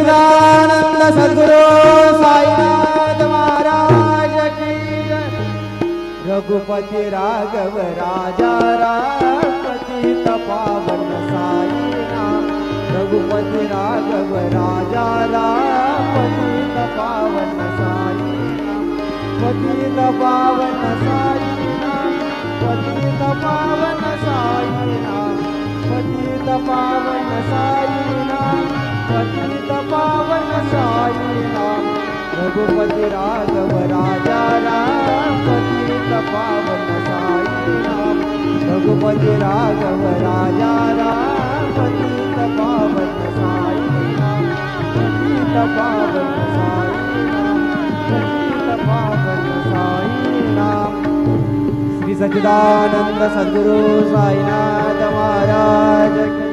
सच्चिदानंद सद्गुरु साईनाथ महाराज की जय। रघुपति राघव राजा राम पतित पावन साईनाथ। रघुपति राघव राजा राम पतित पावन साईनाथ। पतित पावन साईनाथ। पतित पावन साईनाथ। पतित पावन साईनाथ। पतित पावन साईनाथ। रघुपति राघव राजा राम पतित पावन साईनाथ। रघुपति राघव राजा राम पतित पावन साईनाथ। पतित पावन साईनाथ। पतित पावन साईनाथ। श्री सच्चिदानंद सद्गुरु साईनाथ महाराज की